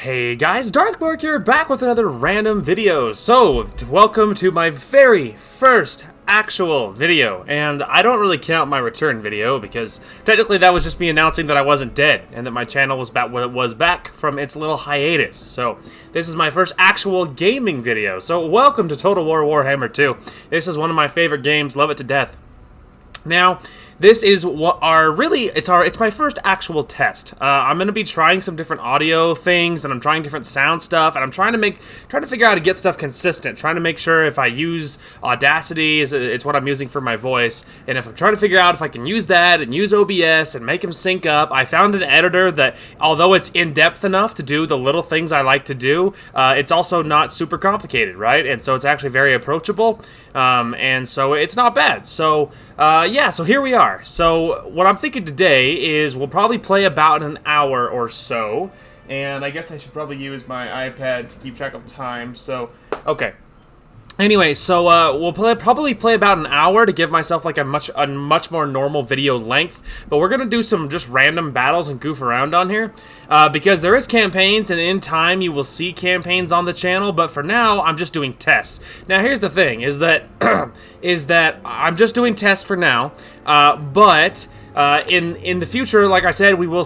Hey guys, Darth here, back with another random video. So, welcome to my very first actual video, and I don't really count my return video because technically that was just me announcing that I wasn't dead and that my channel was back from its little hiatus. So, this is my first actual gaming video. So, welcome to Total War Warhammer 2. This is one of my favorite games, love it to death. Now, this is what it's my first actual test. I'm gonna be trying some different audio things, and I'm trying different sound stuff, and I'm trying to figure out how to get stuff consistent. Trying to make sure if I use Audacity, it's what I'm using for my voice, and if I'm trying to figure out if I can use that and use OBS and make them sync up. I found an editor that, although it's in depth enough to do the little things I like to do, it's also not super complicated, right? And so it's actually very approachable, and so it's not bad. So yeah, so here we are. So what I'm thinking today is we'll probably play about an hour or so, and I guess I should probably use my iPad to keep track of time. So okay. Anyway, so we'll probably play about an hour to give myself like a much more normal video length, but we're gonna do some just random battles and goof around on here because there is campaigns, and in time you will see campaigns on the channel. But for now, I'm just doing tests. Now, here's the thing: is that I'm just doing tests for now, but. In the future, like I said, we will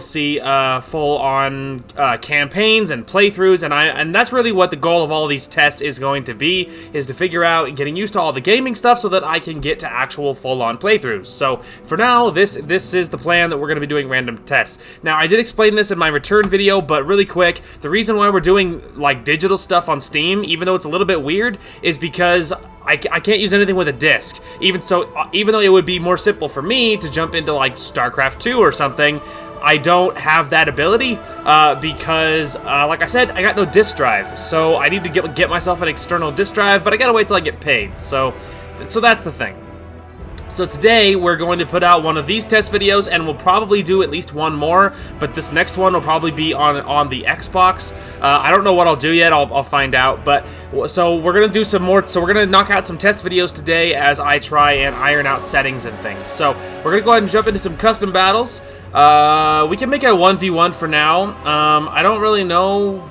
see full-on campaigns and playthroughs, and that's really what the goal of all of these tests is going to be, is to figure out getting used to all the gaming stuff so that I can get to actual full-on playthroughs. So for now, this is the plan, that we're going to be doing random tests. Now, I did explain this in my return video, but really quick, the reason why we're doing like digital stuff on Steam, even though it's a little bit weird, is because I can't use anything with a disc. Even though it would be more simple for me to jump into like StarCraft 2 or something, I don't have that ability because, like I said, I got no disk drive. So I need to get myself an external disk drive, but I gotta wait till I get paid. So that's the thing. So today, we're going to put out one of these test videos, and we'll probably do at least one more, but this next one will probably be on the Xbox. I don't know what I'll do yet, I'll find out, but so we're going to do some more, so we're going to knock out some test videos today as I try and iron out settings and things. So we're going to go ahead and jump into some custom battles. We can make a 1v1 for now. I don't really know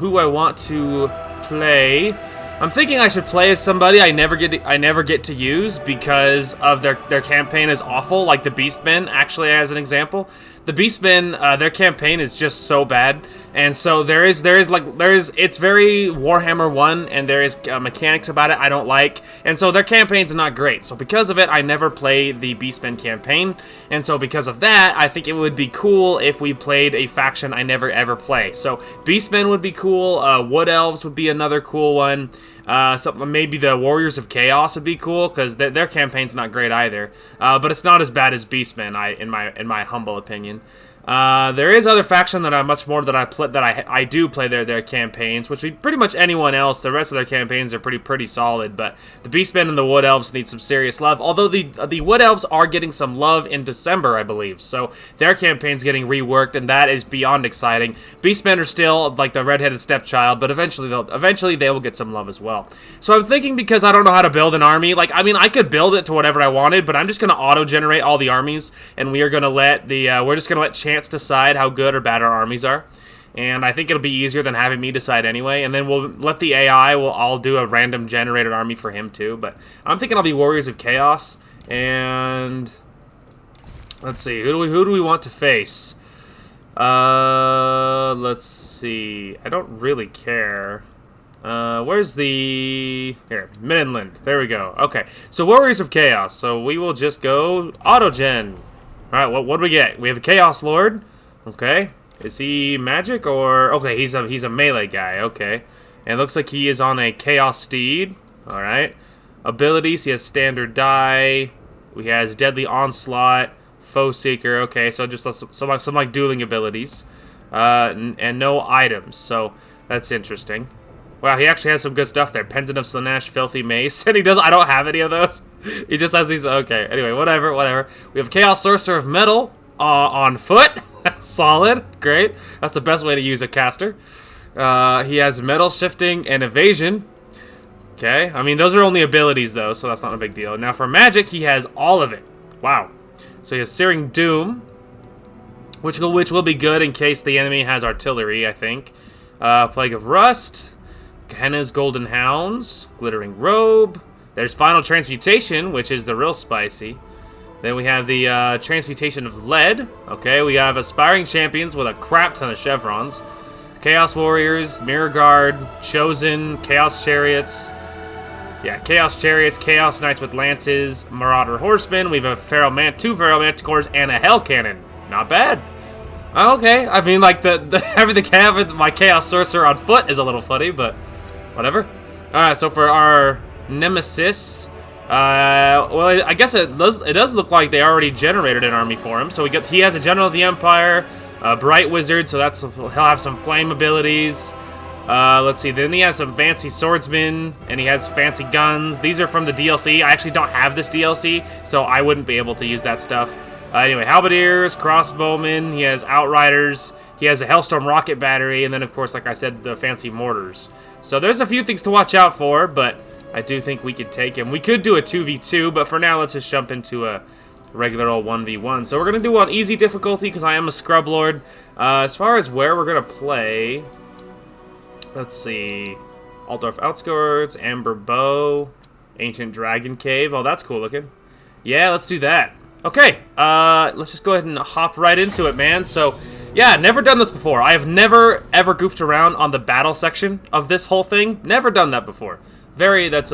who I want to play. I'm thinking I should play as somebody I never get to use because of their campaign is awful, like the Beastmen, actually, as an example. The Beastmen, their campaign is just so bad, and so there is it's very Warhammer 1, and there is mechanics about it I don't like, and so their campaign's not great. So because of it, I never play the Beastmen campaign, and so because of that, I think it would be cool if we played a faction I never ever play. So Beastmen would be cool, Wood Elves would be another cool one. Maybe the Warriors of Chaos would be cool because their campaign's not great either, but it's not as bad as Beastmen, in my humble opinion. There is other faction that I do play their campaigns, which would be pretty much anyone else. The rest of their campaigns are pretty solid, but the Beastmen and the Wood Elves need some serious love. Although the Wood Elves are getting some love in December, I believe, so their campaign's getting reworked, and that is beyond exciting. Beastmen are still like the redheaded stepchild, but eventually they will get some love as well. So I'm thinking, because I don't know how to build an army, like, I mean, I could build it to whatever I wanted, but I'm just gonna auto-generate all the armies, and we're just gonna let Chance decide how good or bad our armies are, and I think it'll be easier than having me decide anyway. And then we'll let the AI. I'll do a random generated army for him too. But I'm thinking I'll be Warriors of Chaos, and let's see, who do we want to face? Let's see. I don't really care. Where's the... Here, Midland. There we go. Okay, so Warriors of Chaos. So we will just go auto-gen. Alright, what do we get? We have a Chaos Lord. Okay. Is he magic or... Okay, he's a melee guy. Okay. And it looks like he is on a Chaos Steed. Alright. Abilities, he has Standard Die. He has Deadly Onslaught. Foe Seeker. Okay, so just some like dueling abilities. And no items. So, that's interesting. Wow, he actually has some good stuff there. Pendant of Slanesh, Filthy Mace. And I don't have any of those. He just has these. Okay, anyway, whatever. We have Chaos Sorcerer of Metal on foot. Solid. Great. That's the best way to use a caster. He has Metal Shifting and Evasion. Okay. I mean, those are only abilities, though, so that's not a big deal. Now, for magic, he has all of it. Wow. So he has Searing Doom. which will be good in case the enemy has artillery, I think. Plague of Rust, Gehenna's Golden Hounds, Glittering Robe. There's Final Transmutation, which is the real spicy. Then we have the Transmutation of Lead. Okay, we have Aspiring Champions with a crap ton of chevrons. Chaos Warriors, Mirror Guard, Chosen, Chaos Chariots. Yeah, Chaos Chariots, Chaos Knights with Lances, Marauder Horsemen. We have two Feral Manticores, and a Hell Cannon. Not bad. Okay, I mean, like, everything I have with my Chaos Sorcerer on foot is a little funny, but whatever. Alright, so for our Nemesis, well, I guess it does look like they already generated an army for him. So he has a General of the Empire, a Bright Wizard, so he'll have some flame abilities. Let's see, then he has some fancy swordsmen, and he has fancy guns. These are from the DLC. I actually don't have this DLC, so I wouldn't be able to use that stuff. Anyway, Halberdiers, Crossbowmen, he has Outriders, he has a Hellstorm Rocket Battery, and then, of course, like I said, the fancy mortars. So there's a few things to watch out for, but I do think we could take him. We could do a 2v2, but for now, let's just jump into a regular old 1v1. So we're going to do on easy difficulty, because I am a Scrub Lord. As far as where we're going to play, let's see, Altdorf Outskirts, Amber Bow, Ancient Dragon Cave. Oh, that's cool looking. Yeah, let's do that. Okay, let's just go ahead and hop right into it, man. So, yeah, never done this before. I have never, ever goofed around on the battle section of this whole thing. Never done that before. It's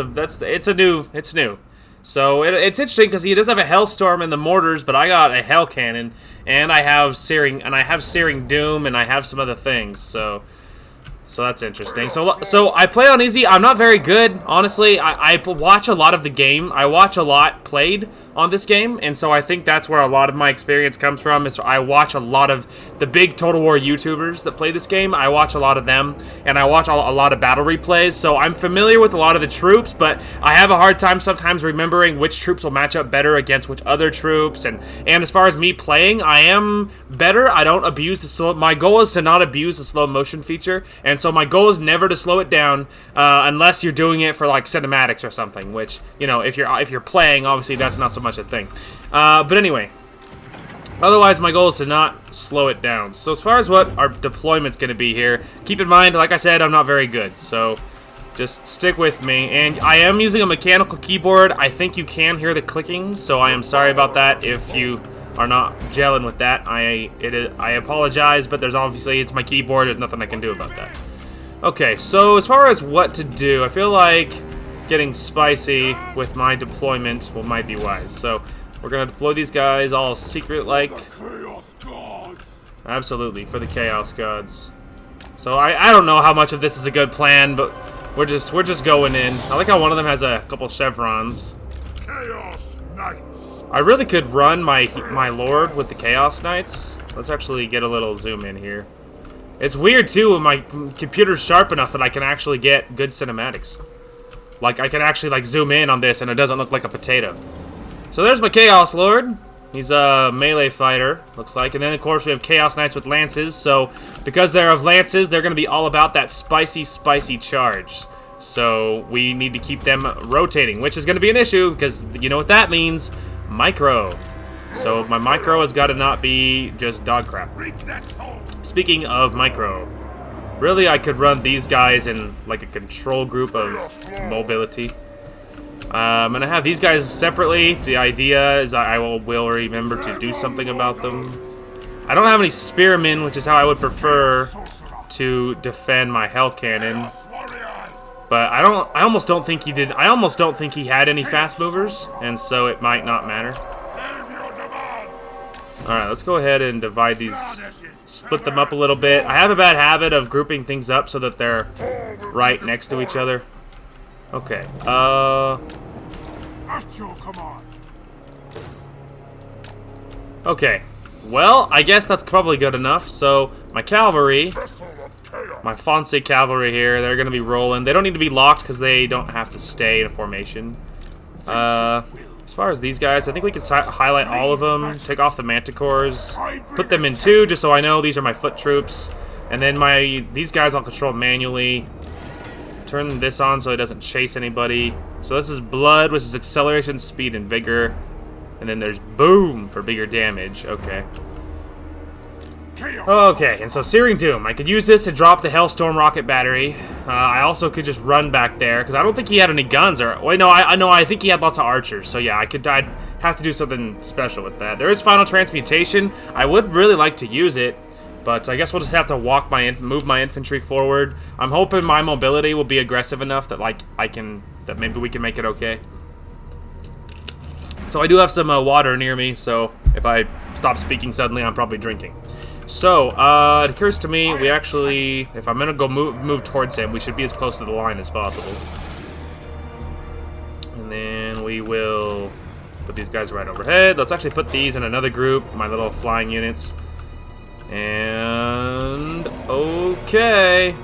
new. So, it's interesting because he does have a Hellstorm and the mortars, but I got a Hell Cannon, and I have Searing Doom, and I have some other things, so that's interesting. So I play on easy. I'm not very good, honestly. I watch a lot of the game. I watch a lot played on this game, and so I think that's where a lot of my experience comes from. Is I watch a lot of the big Total War YouTubers that play this game. I watch a lot of them, and I watch a lot of battle replays, so I'm familiar with a lot of the troops, but I have a hard time sometimes remembering which troops will match up better against which other troops, and as far as me playing, I am better. I don't abuse the slow. My goal is to not abuse the slow motion feature, and so my goal is never to slow it down unless you're doing it for like cinematics or something, which, you know, if you're playing, obviously that's not so much a thing. But anyway, otherwise my goal is to not slow it down. So as far as what our deployment's going to be here, keep in mind, like I said, I'm not very good, so just stick with me. And I am using a mechanical keyboard. I think you can hear the clicking, so I am sorry about that if you are not gelling with that. I apologize, but it's my keyboard. There's nothing I can do about that. Okay, so as far as what to do, I feel like getting spicy with my deployment might be wise. So we're gonna deploy these guys all secret-like. Absolutely, for the Chaos Gods. So I don't know how much of this is a good plan, but we're just going in. I like how one of them has a couple chevrons. Chaos Knights. I really could run my Lord with the Chaos Knights. Let's actually get a little zoom in here. It's weird, too, when my computer's sharp enough that I can actually get good cinematics. Like, I can actually, like, zoom in on this and it doesn't look like a potato. So there's my Chaos Lord. He's a melee fighter, looks like. And then, of course, we have Chaos Knights with lances. So, because they're of lances, they're going to be all about that spicy, spicy charge. So, we need to keep them rotating, which is going to be an issue, because you know what that means. Micro. So, my micro has got to not be just dog crap. Speaking of micro, really I could run these guys in like a control group of mobility. I'm gonna have these guys separately. The idea is I will remember to do something about them. I don't have any spearmen, which is how I would prefer to defend my Hell Cannon. But I almost don't think he did. I almost don't think he had any fast movers, and so it might not matter. Alright, let's go ahead and divide these, split them up a little bit. I have a bad habit of grouping things up so that they're right next to each other. Okay, okay, well, I guess that's probably good enough. So, my cavalry, my Fonse cavalry here, they're going to be rolling. They don't need to be locked because they don't have to stay in a formation. As far as these guys, I think we can highlight all of them, take off the manticores, put them in two, just so I know these are my foot troops. And then these guys I'll control manually. Turn this on so it doesn't chase anybody. So this is blood, which is acceleration, speed, and vigor. And then there's boom for bigger damage. Okay. Chaos. Okay, and so Searing Doom. I could use this to drop the Hellstorm rocket battery. I also could just run back there, because I don't think he had any guns. Or wait, no, I think he had lots of archers. So yeah, I'd have to do something special with that. There is Final Transmutation. I would really like to use it, but I guess we'll just have to move my infantry forward. I'm hoping my mobility will be aggressive enough that that maybe we can make it okay. So I do have some water near me, so if I stop speaking suddenly, I'm probably drinking. So, it occurs to me, we actually, if I'm gonna go move towards him, we should be as close to the line as possible. And then we will put these guys right overhead. Let's actually put these in another group, my little flying units. And, okay.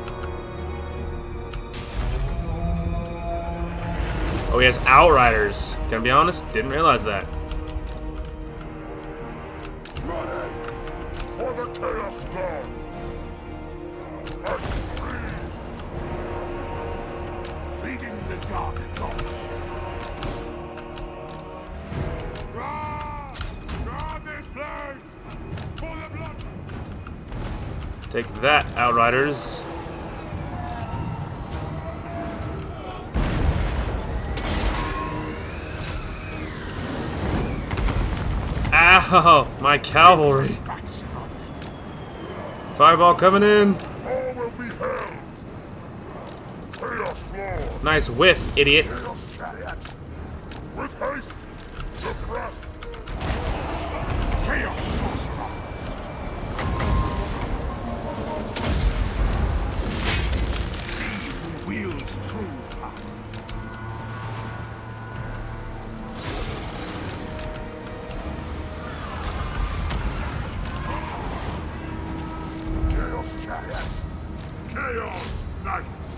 Oh, he has Outriders. Gonna be honest, didn't realize that. For the Chaos Dawn. Feeding the dark gods. Guard this place! For the blood! Take that, Outriders. Ow! My cavalry! Fireball coming in! All will be hell! Chaos Lord! Nice whiff, idiot. Chaos Chariot! With haste! The press! Chaos Sorcerer! See who wields true power! Chaos Chariot! Chaos Knights!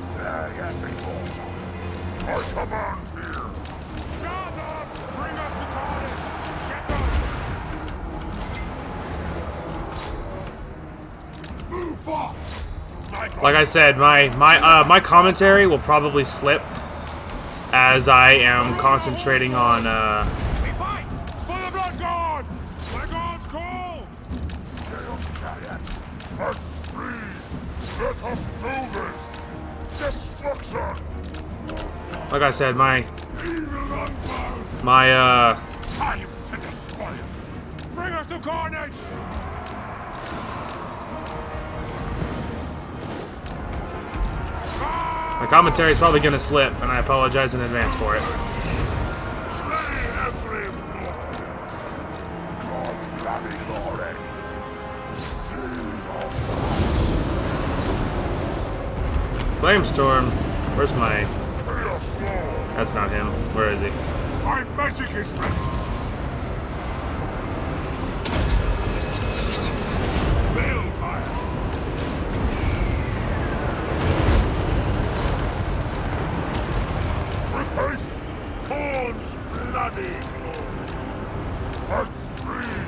Say every mortal! I command here! Guard up! Bring us the carnage! Get them! Move off! Like I said, my commentary will probably slip as I am concentrating on We fight! For the Blood God! My God's call! Chaos Chariot! And speed! Let us do this! Destruction! like I said, my Evil unbound! Time to destroy it! Bring us to carnage! commentary is probably gonna slip, and I apologize in advance for it. Slay every mortal! God's bloody glory! Seed of Flamestorm, where's my? Chaos Lord! That's not him. Where is he? My magic is ready! Balefire! With haste, Corn's bloody glory! And speed!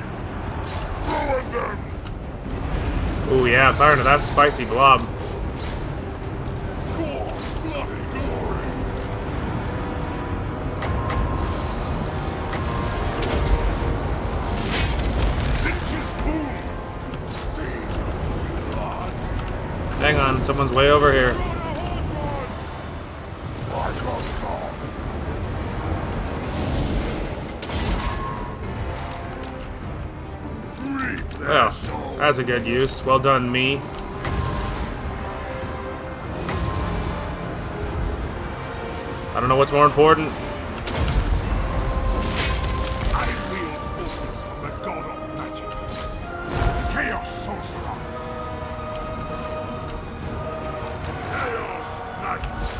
Ruin them! Ooh yeah, fire into that spicy blob. Corn's bloody glory! Finch's boom! See blood! Hang on, someone's way over here. My God's gone! Reap their Well, soul! that's a good use. Well done, me. I don't know what's more important. I wield forces from the god of magic. Chaos Sorcerer. Chaos Knights.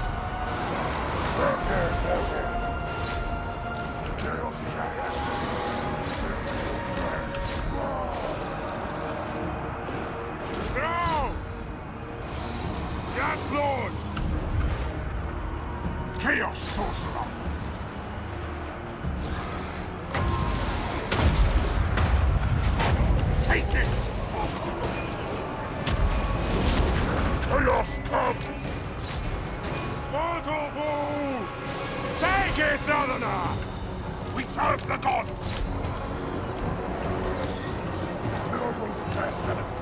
Chaos Chariot. No! Yes, Lord! Chaos Sorcerer. Take this! Chaos come! Mortal fool! Take it, Southerner! We serve the gods!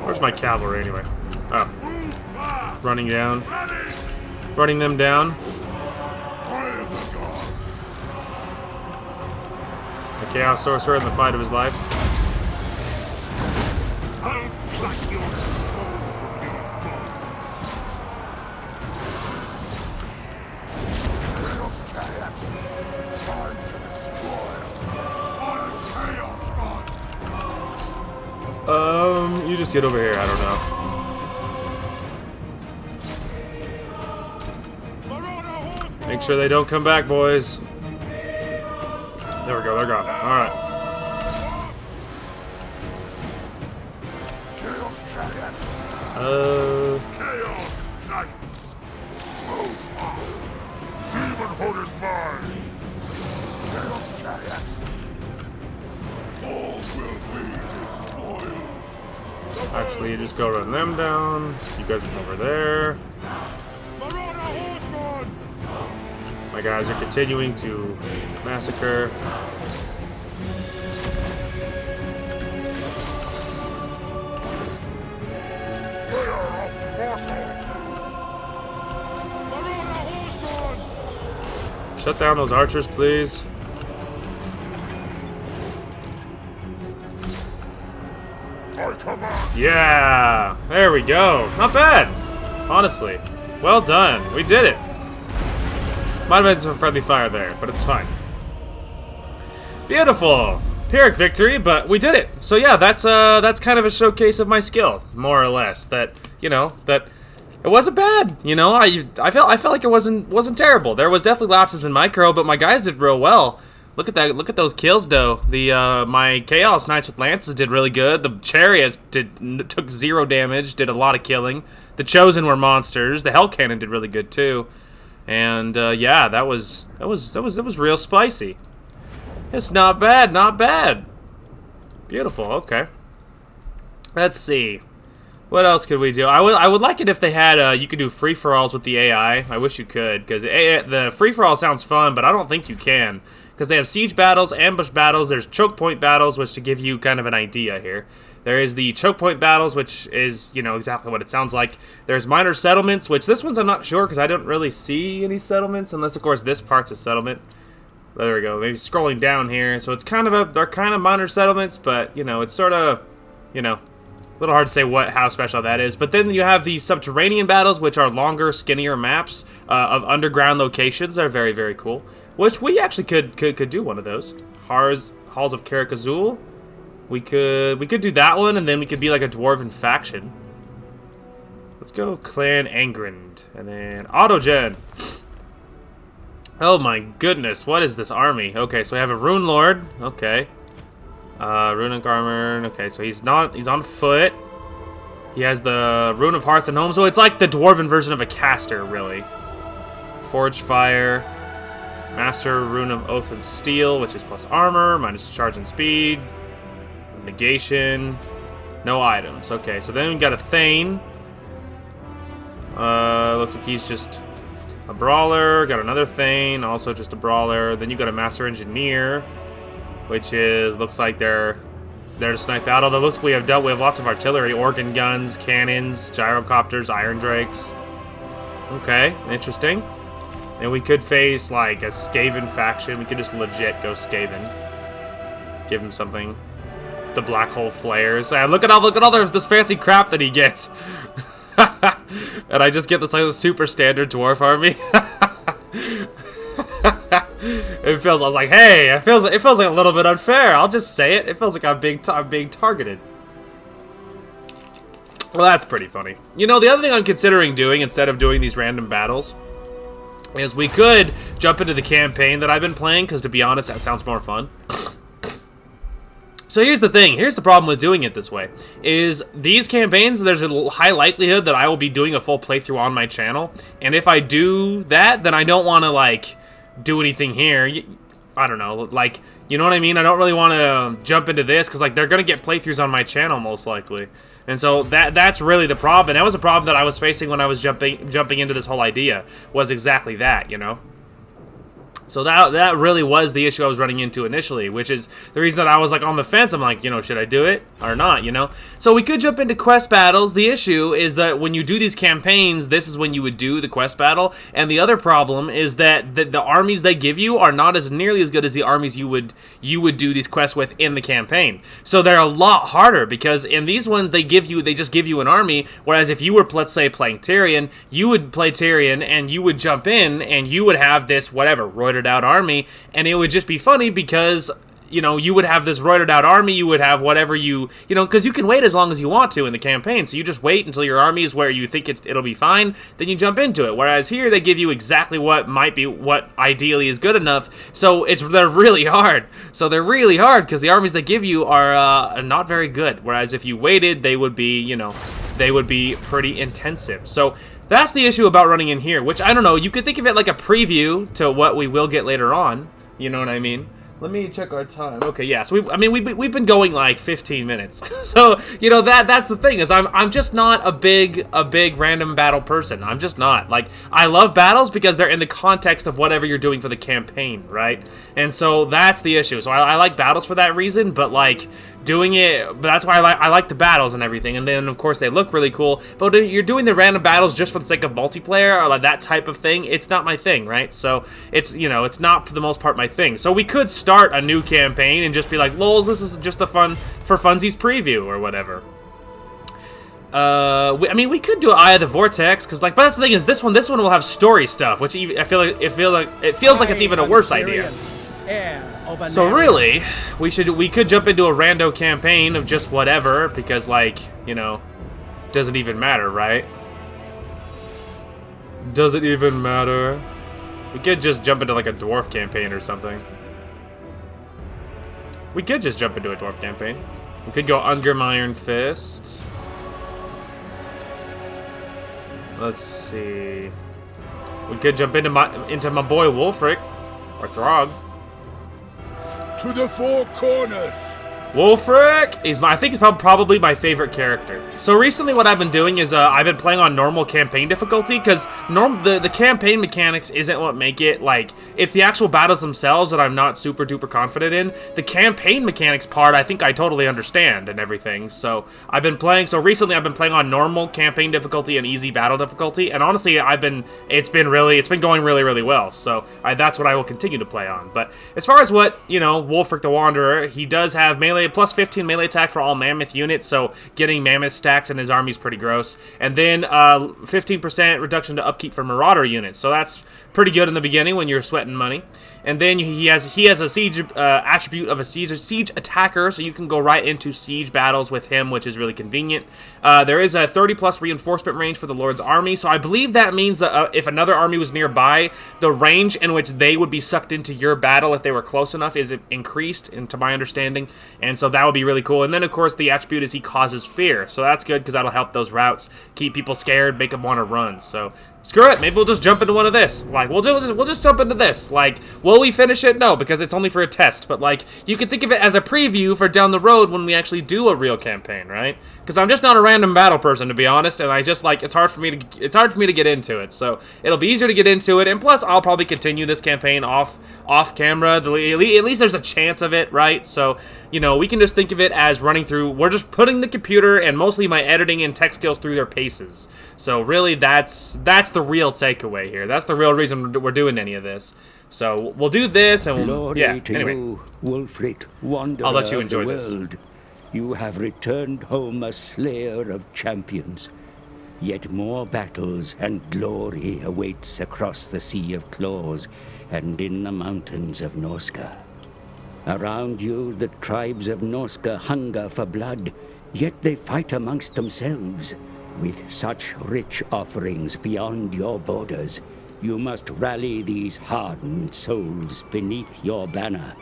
Where's my cavalry anyway? Oh. Running down. Running them down. The Chaos Sorcerer in the fight of his life. I'll pluck your soul from your bones. Chaos Chariot, time to destroy. On Chaos Gods. You just get over here, I don't know. Make sure they don't come back, boys. There we go, they're gone. Alright. Chaos Chariot. Chaos Knights. Move fast. Demon Hood is mine. Chaos Chariot. All will be destroyed. Actually, you just go run them down. You guys come over there. My guys are continuing to massacre. Shut down those archers, please. Yeah! There we go. Not bad. Honestly. Well done. We did it. Might have been some friendly fire there, but it's fine. Beautiful. Pyrrhic victory, but we did it. So yeah, that's kind of a showcase of my skill, more or less. That, you know, that it wasn't bad. You know, I felt like it wasn't terrible. There was definitely lapses in micro, but my guys did real well. Look at that. Look at those kills, though. My Chaos Knights with lances did really good. The Chariots took 0 damage, did a lot of killing. The Chosen were monsters. The Hell Cannon did really good too. And yeah, that was real spicy. It's not bad, not bad. Beautiful. Okay. Let's see. What else could we do? I would like it if they had you could do free for alls with the AI. I wish you could, because the free for all sounds fun, but I don't think you can, because they have siege battles, ambush battles. There's choke point battles, which to give you kind of an idea here. There is the choke point battles, which is, you know, exactly what it sounds like. There's minor settlements, which this one's I'm not sure because I don't really see any settlements, unless, of course, this part's a settlement. There we go. Maybe scrolling down here. So it's kind of they're kind of minor settlements, but, you know, it's sort of, you know, a little hard to say how special that is. But then you have the subterranean battles, which are longer, skinnier maps of underground locations. They're very, very cool. Which we actually could do one of those. Halls of Karak-Azul. We could do that one, and then we could be like a dwarven faction. Let's go Clan Angrand, and then Autogen. Oh my goodness, what is this army? Okay, so we have a Rune Lord. Okay, runic armor. Okay, so he's on foot. He has the Rune of Hearth and Home, so it's like the dwarven version of a caster, really. Forged Fire, Master Rune of Oath and Steel, which is plus armor, minus charge and speed. Negation, no items. Okay, so then we got a Thane. Looks like he's just a brawler. Got another Thane, also just a brawler. Then you got a Master Engineer, which looks like they're there to snipe out. Although it looks like we have lots of artillery, organ guns, cannons, gyrocopters, iron drakes. Okay, interesting. And we could face like a Skaven faction. We could just legit go Skaven. Give him something. The black hole flares. Look at all this fancy crap that he gets. And I just get this like super standard dwarf army. It feels. I was like, hey, it feels like a little bit unfair. I'll just say it. It feels like I'm being targeted. Well, that's pretty funny. You know, the other thing I'm considering doing instead of doing these random battles is we could jump into the campaign that I've been playing, because to be honest, that sounds more fun. So here's the thing. Here's the problem with doing it this way. Is these campaigns, there's a high likelihood that I will be doing a full playthrough on my channel. And if I do that, then I don't want to, like, do anything here. I don't know. Like, you know what I mean? I don't really want to jump into this because, like, they're going to get playthroughs on my channel most likely. And so that's really the problem. That was a problem that I was facing when I was jumping into this whole idea. Was exactly that, you know? So that really was the issue I was running into initially, which is the reason that I was like on the fence. I'm like, should I do it or not, So we could jump into quest battles. The issue is that when you do these campaigns, this is when you would do the quest battle. And the other problem is that the armies they give you are not as nearly as good as the armies you would do these quests with in the campaign. So they're a lot harder because in these ones they just give you an army, whereas if you were, let's say, playing Tyrion, you would play Tyrion and you would jump in and you would have this whatever out army, and it would just be funny because you would have this roided out army, you would have whatever because you can wait as long as you want to in the campaign, so you just wait until your army is where you think it'll be fine, then you jump into it, whereas here they give you exactly what ideally is good enough, so they're really hard because the armies they give you are not very good, whereas if you waited they would be pretty intensive. So that's the issue about running in here, which I don't know, you could think of it like a preview to what we will get later on, you know what I mean? Let me check our time. Okay, yeah, so we've been going like 15 minutes. So, that's the thing, is I'm just not a big random battle person. I'm just not. Like, I love battles because they're in the context of whatever you're doing for the campaign, right? And so that's the issue. So I like battles for that reason, but like doing it, but that's why I like the battles and everything, and then of course they look really cool, but you're doing the random battles just for the sake of multiplayer or like that type of thing, it's not my thing, right? So it's it's not for the most part my thing. So we could start a new campaign and just be like, lols, this is just a fun for funsies preview or whatever. We could do Eye of the Vortex, but that's the thing, is this one will have story stuff, which I feel like it feels like it's even a worse idea. So really, we could jump into a rando campaign of just whatever, because does it even matter, right? Does it even matter? We could just jump into like a dwarf campaign or something. We could just jump into a dwarf campaign. We could go Ungrim Iron Fist. Let's see. We could jump into my boy Wulfric or Throg. To the four corners! Wulfric is I think he's probably my favorite character. So recently what I've been doing is I've been playing on normal campaign difficulty, because the campaign mechanics isn't what make it, it's the actual battles themselves that I'm not super duper confident in. The campaign mechanics part I think I totally understand and everything. So recently I've been playing on normal campaign difficulty and easy battle difficulty, and honestly it's been going really, really well. So that's what I will continue to play on. But as far as what, Wulfric the Wanderer, he does have melee plus 15 melee attack for all mammoth units, so getting mammoth stacks in his army is pretty gross. And then 15% reduction to upkeep for marauder units, so that's pretty good in the beginning when you're sweating money. And then he has a siege attribute of a siege attacker, so you can go right into siege battles with him, which is really convenient. There is a 30+ reinforcement range for the Lord's army, so I believe that means that if another army was nearby, the range in which they would be sucked into your battle if they were close enough is increased, to my understanding, and so that would be really cool. And then of course the attribute is he causes fear, so that's good because that'll help those routes, keep people scared, make them want to run. So screw it, maybe we'll just jump into one of this. We'll just jump into this. Will we finish it? No, because it's only for a test. But you can think of it as a preview for down the road when we actually do a real campaign, right? Because I'm just not a random battle person, to be honest, and I just it's hard for me to get into it. So it'll be easier to get into it, and plus I'll probably continue this campaign off camera. At least there's a chance of it, right? So we can just think of it as running through. We're just putting the computer and mostly my editing and tech skills through their paces. So really, that's the real takeaway here. That's the real reason we're doing any of this. So we'll do this, and Glory to you, Wulfric, wanderer I'll let you of the enjoy this. world. You have returned home a slayer of champions. Yet more battles and glory awaits across the Sea of Claws and in the mountains of Norsca. Around you, the tribes of Norsca hunger for blood, yet they fight amongst themselves. With such rich offerings beyond your borders, you must rally these hardened souls beneath your banner.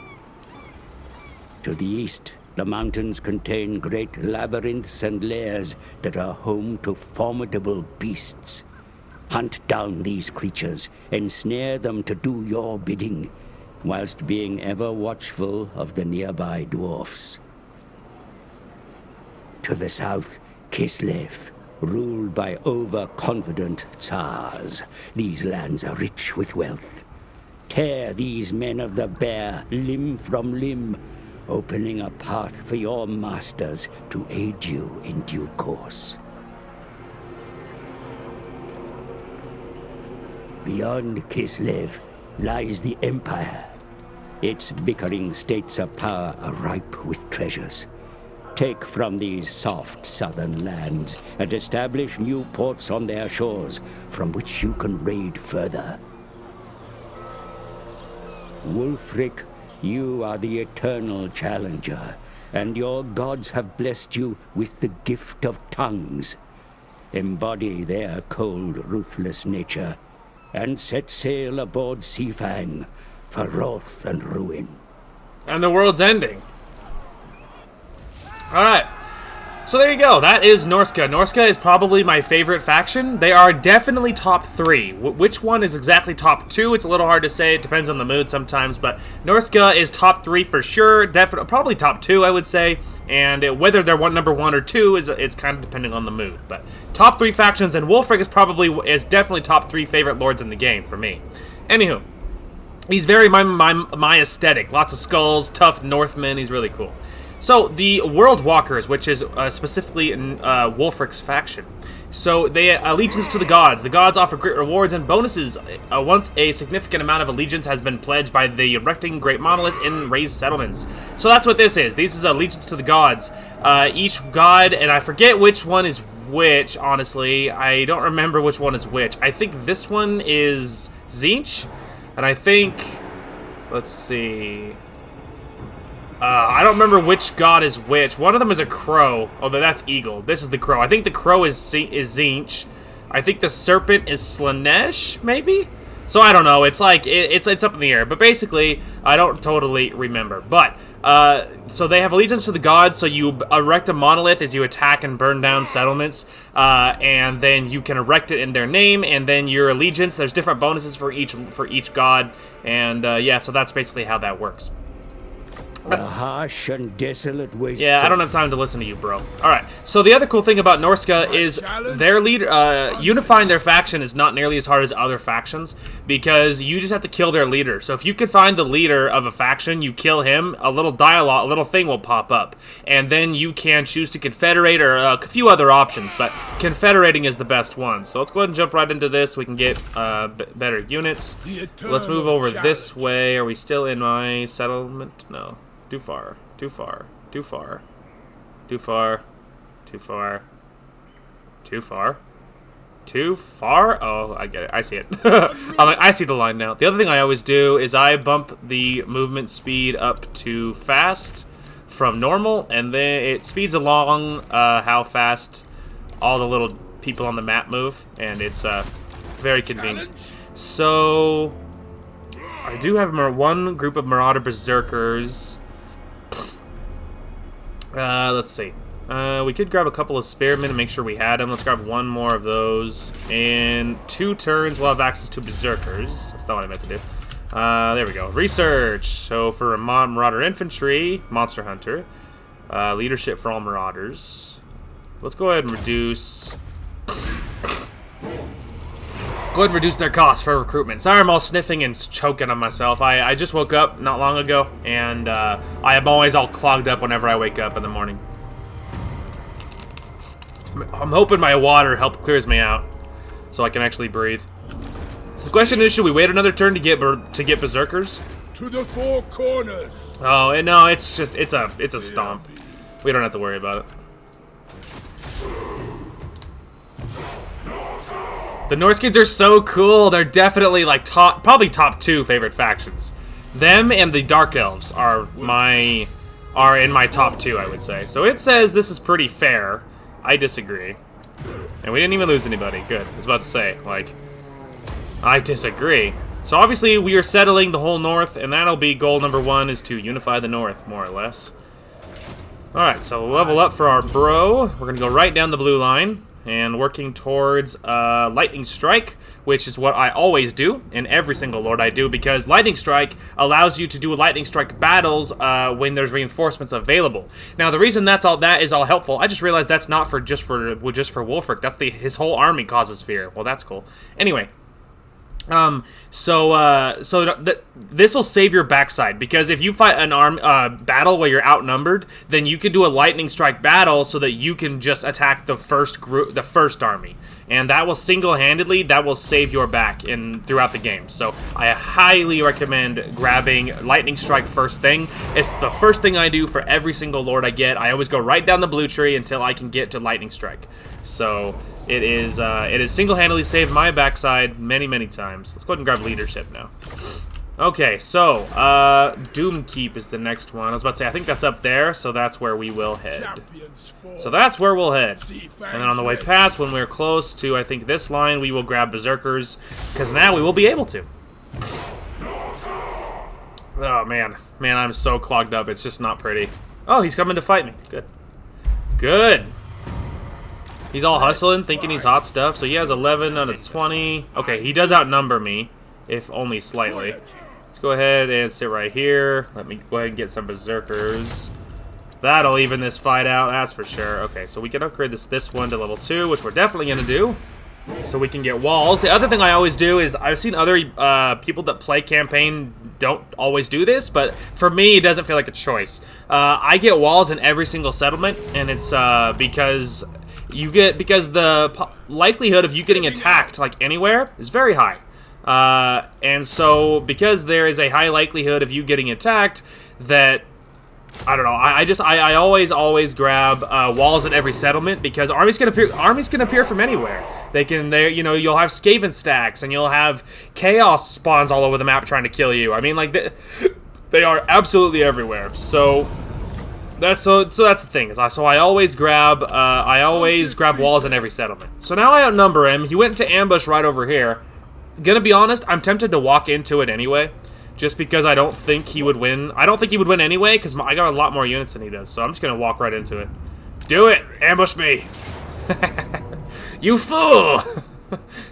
To the east, the mountains contain great labyrinths and lairs that are home to formidable beasts. Hunt down these creatures, ensnare them to do your bidding, whilst being ever watchful of the nearby dwarfs. To the south, Kislev, ruled by overconfident Tsars. These lands are rich with wealth. Tear these men of the bear limb from limb, opening a path for your masters to aid you in due course. Beyond Kislev lies the Empire. Its bickering states of power are ripe with treasures. Take from these soft southern lands and establish new ports on their shores from which you can raid further. Wulfric, you are the eternal challenger, and your gods have blessed you with the gift of tongues. Embody their cold, ruthless nature, and set sail aboard Seafang for wrath and ruin. And the world's ending. Alright. So there you go. That is Norska. Norska is probably my favorite faction. They are definitely top 3. Which one is exactly top 2? It's a little hard to say. It depends on the mood sometimes. But Norska is top 3 for sure. Definitely, probably top 2, I would say. And whether they're number 1 or 2 it's kind of depending on the mood. But top 3 factions, and Wulfric is definitely top 3 favorite lords in the game for me. Anywho, he's very my aesthetic. Lots of skulls, tough Northmen. He's really cool. So, the World Walkers, which is specifically Wulfric's faction. So, they allegiance to the gods. The gods offer great rewards and bonuses once a significant amount of allegiance has been pledged by the erecting great monoliths in raised settlements. So that's what this is. This is allegiance to the gods. Each god, and I forget which one is which, honestly. I don't remember which one is which. I think this one is Tzeentch, and I think, let's see... I don't remember which god is which. One of them is a crow, although that's eagle. This is the crow. I think the crow is Tzeentch. I think the serpent is Slaanesh, maybe? So I don't know. It's like, it's up in the air. But basically, I don't totally remember. But, so they have allegiance to the gods, so you erect a monolith as you attack and burn down settlements, and then you can erect it in their name, and then your allegiance, there's different bonuses for each god, and yeah, so that's basically how that works. The harsh and desolate waste. Yeah, I don't have time to listen to you, bro. Alright, so the other cool thing about Norska is their leader, unifying their faction is not nearly as hard as other factions, because you just have to kill their leader. So if you can find the leader of a faction, you kill him, a little thing will pop up. And then you can choose to confederate, or a few other options, but confederating is the best one. So let's go ahead and jump right into this. We can get better units. Let's move over this way. Are we still in my settlement? No. Too far. Too far. Too far. Too far. Too far. Too far. Too far? Oh, I get it. I see it. I'm like, I see the line now. The other thing I always do is I bump the movement speed up to fast from normal, and then it speeds along how fast all the little people on the map move, and it's very convenient. So, I do have one group of Marauder Berserkers. Let's see. We could grab a couple of spearmen and make sure we had them. Let's grab one more of those. In 2 turns, we'll have access to Berserkers. That's not what I meant to do. There we go. Research. So for Marauder Infantry, Monster Hunter. Leadership for all Marauders. Let's go ahead and reduce... Go ahead and reduce their cost for recruitment. Sorry, I'm all sniffing and choking on myself. I just woke up not long ago, and I am always all clogged up whenever I wake up in the morning. I'm hoping my water clears me out, so I can actually breathe. So the question is, should we wait another turn to get Berserkers? To the 4 corners. Oh, and no, it's a stomp. We don't have to worry about it. The Norskins are so cool. They're definitely like probably top 2 favorite factions. Them and the Dark Elves are in my top 2, I would say. So it says this is pretty fair. I disagree. And we didn't even lose anybody. Good. I was about to say, like, I disagree. So obviously we are settling the whole North, and that'll be goal number 1, is to unify the North, more or less. Alright, so level up for our bro. We're gonna go right down the blue line. And working towards Lightning Strike, which is what I always do in every single Lord I do, because Lightning Strike allows you to do Lightning Strike battles when there's reinforcements available. Now, the reason that is all helpful, I just realized that's not just for Wulfric. That's his whole army causes fear. Well, that's cool. Anyway, This will save your backside, because if you fight an battle where you're outnumbered, then you can do a lightning strike battle so that you can just attack the first army, and that will single-handedly save your back throughout the game. So I highly recommend grabbing lightning strike first thing. It's the first thing I do for every single lord I get. I always go right down the blue tree until I can get to lightning strike. So it is single-handedly saved my backside many times. Let's go ahead and grab leadership now. Okay, so Doom Keep is the next one. I was about to say, I think that's up there, so that's where we will head. So that's where we'll head. And then on the way past, when we're close to, I think, this line, we will grab Berserkers, because now we will be able to. Oh, man. Man, I'm so clogged up. It's just not pretty. Oh, he's coming to fight me. Good. Good. He's all hustling, thinking he's hot stuff. So he has 11 out of 20. Okay, he does outnumber me, if only slightly. Let's go ahead and sit right here. Let me go ahead and get some Berserkers. That'll even this fight out, that's for sure. Okay, so we can upgrade this one to level 2, which we're definitely going to do. So we can get walls. The other thing I always do is, I've seen other people that play campaign don't always do this, but for me, it doesn't feel like a choice. I get walls in every single settlement, and it's because the likelihood of you getting attacked like anywhere is very high. And so because there is a high likelihood of you getting attacked, that I don't know. I always grab walls at every settlement, because armies can appear from anywhere. You'll have Skaven stacks, and you'll have chaos spawns all over the map trying to kill you. I mean, like they are absolutely everywhere. So that's the thing. So I always grab walls in every settlement. So now I outnumber him. He went into ambush right over here. Gonna be honest, I'm tempted to walk into it anyway, just because I don't think he would win. I don't think he would win anyway, because I got a lot more units than he does. So I'm just gonna walk right into it. Do it! Ambush me! You fool!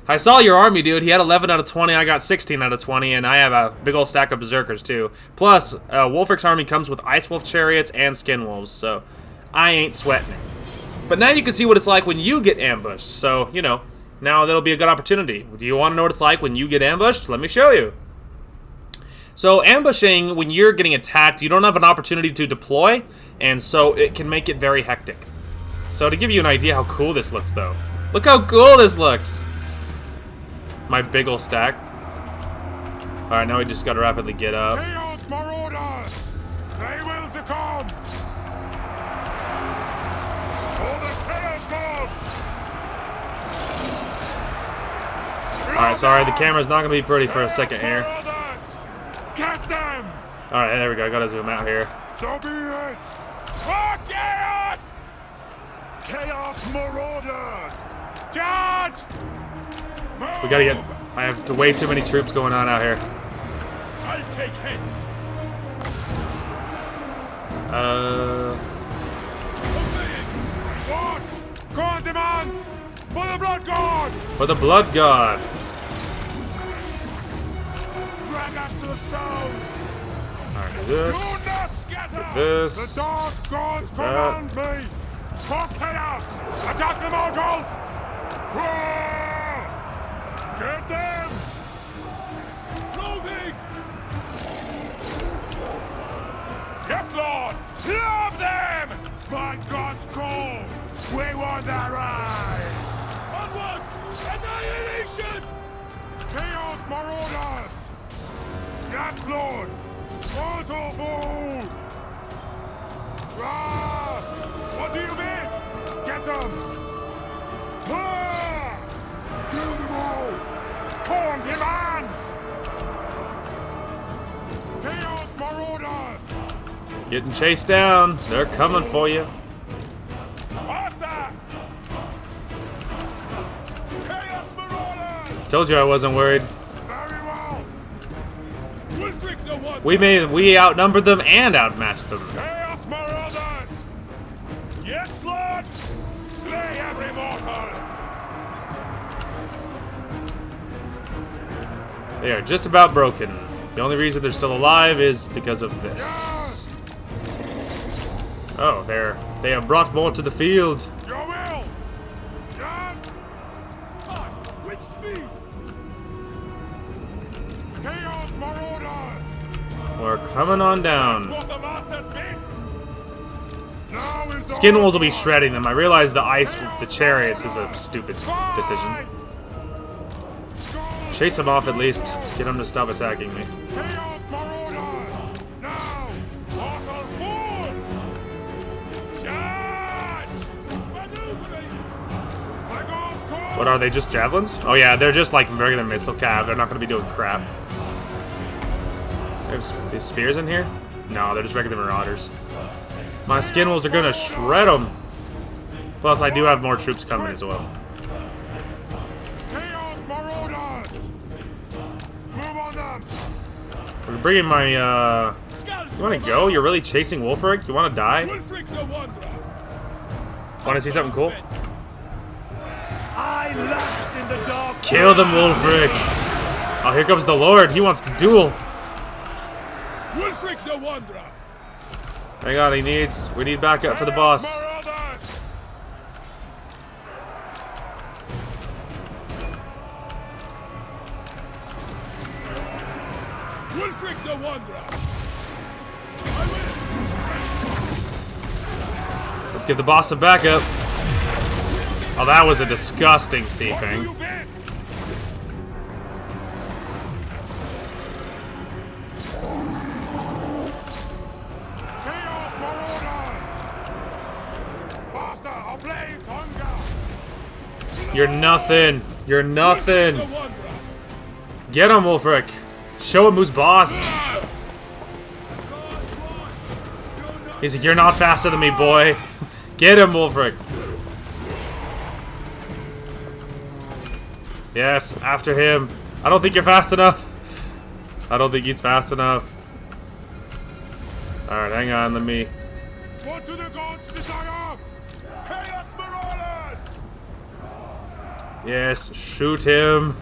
I saw your army, dude. He had 11 out of 20. I got 16 out of 20, and I have a big old stack of Berserkers, too. Plus, Wolfric's army comes with Ice Wolf chariots and Skin Wolves, so I ain't sweating it. But now you can see what it's like when you get ambushed, so, now that'll be a good opportunity. Do you want to know what it's like when you get ambushed? Let me show you. So ambushing, when you're getting attacked, you don't have an opportunity to deploy, and so it can make it very hectic. So to give you an idea how cool this looks, though. Look how cool this looks! My big ol' stack. Alright, now we just gotta rapidly get up. Chaos Marauders! They will succumb! For the Chaos Gods! Alright, sorry, the camera's not gonna be pretty for a second here. Get them! Alright, there we go. I gotta zoom out here. So be it! For chaos! Chaos Marauders! Charge! Move! We gotta get... I have way too many troops going on out here. I'll take hits! What? God demands! For the Blood God! For the Blood God! Drag us to the souls! Alright, do this. Do not scatter! Do this. The Dark Gods Do that. command me! For chaos! Attack the mortals! Roar! Get them! Moving! Yes, Lord! Love them! By God's call! We want their eyes! Onward! Annihilation! Chaos Marauders! Yes, Lord! Mortal fool! Ah! What do you mean? Get them! Ah! Kill them all! Corn demands! Chaos Marauders! Getting chased down. They're coming for you. What's that? Chaos Marauders! Told you I wasn't worried. Very well! We outnumbered them and outmatched them. Chaos Marauders! Yes, Lord! Slay every mortal! They are just about broken. The only reason they're still alive is because of this. Yes! Oh, they have brought more to the field. Your will! Yes! With speed! Coming on down. What the master's been. Now is the Skin wolves will be shredding them. I realize the ice, the chariots is a stupid decision. Chase them off at least. Get them to stop attacking me. Chaos Marauders! Now! Arthur forward! Charge! My God's call! What are they, just javelins? Oh yeah, they're just like regular missile cav. They're not going to be doing crap. There's these spears in here? No, they're just regular marauders. My skin wolves are going to shred them. Plus, I do have more troops coming as well. Chaos Marauders! Move on them! We're bringing my, You want to go? You're really chasing Wolfric? You want to die? Want to see something cool? I lust in the dark. Kill them, Wolfric! Oh, here comes the Lord. He wants to duel. Wolfric the Wanderer! Hang on, we need backup for the boss. Marauders! Wolfric the Wanderer! I will! Let's give the boss some backup. Oh, that was a disgusting sea What do thing. you bid? Chaos Marauders! Master, our blades hunger! You're nothing. You're nothing. The Wanderer! Get him, Wolfric. Show him who's boss. He's like, you're not faster than me, boy. Get him, Wolfric. Yes, after him. I don't think you're fast enough. I don't think he's fast enough. Alright, hang on, let me... What do the gods desire? Chaos Marauders! Yes, shoot him.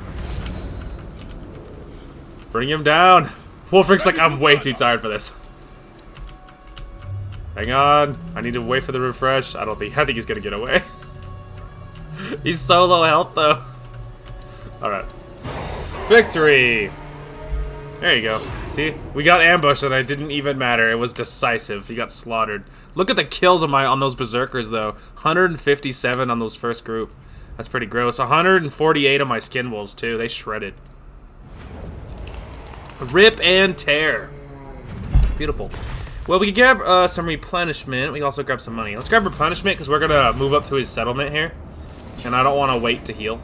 Bring him down. Wolfric's like, I'm way too tired for this. Hang on. I need to wait for the refresh. I think he's gonna get away. He's so low health though. Alright. Victory! There you go. See? We got ambushed and it didn't even matter. It was decisive. He got slaughtered. Look at the kills on those berserkers though. 157 on those first group. That's pretty gross. 148 on my skin wolves too. They shredded. Rip and tear. Beautiful. Well, we can grab some replenishment. We can also grab some money. Let's grab replenishment because we're going to move up to his settlement here. And I don't want to wait to heal.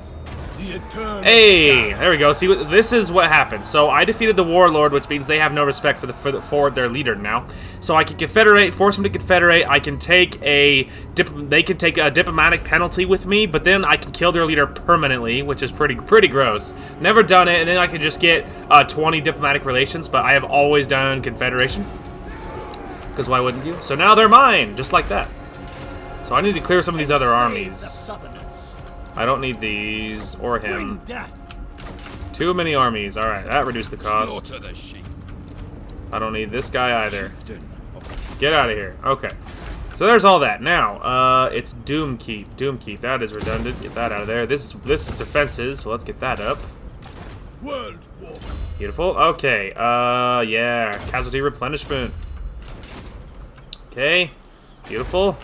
Hey, there we go. See, this is what happened. So I defeated the warlord, which means they have no respect for their leader now. So I can confederate, force them to confederate. I can take they can take a diplomatic penalty with me, but then I can kill their leader permanently, which is pretty gross. Never done it, and then I can just get 20 diplomatic relations. But I have always done confederation, because why wouldn't you? So now they're mine, just like that. So I need to clear some of these other armies. I don't need these or him. Too many armies. Alright, that reduced the cost. I don't need this guy either. Get out of here. Okay. So there's all that. Now, it's Doomkeep. Doomkeep. That is redundant. Get that out of there. This is defenses, so let's get that up. World War. Beautiful. Okay. Yeah. Casualty replenishment. Okay. Beautiful.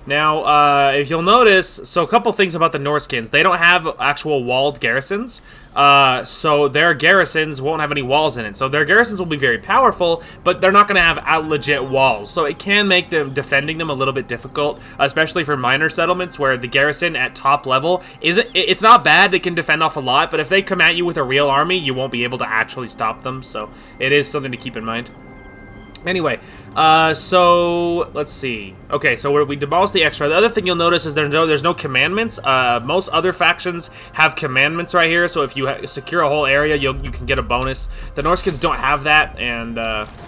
Now, if you'll notice, so a couple things about the Norskins. They don't have actual walled garrisons, so their garrisons won't have any walls in it. So their garrisons will be very powerful, but they're not going to have legit walls. So it can make them defending them a little bit difficult, especially for minor settlements where the garrison at top level it's not bad. It can defend off a lot, but if they come at you with a real army, you won't be able to actually stop them. So it is something to keep in mind. Anyway, so let's see. Okay, so we demolished the extra. The other thing you'll notice is there's no commandments. Most other factions have commandments right here, so if you secure a whole area, you can get a bonus. The Norskins don't have that, and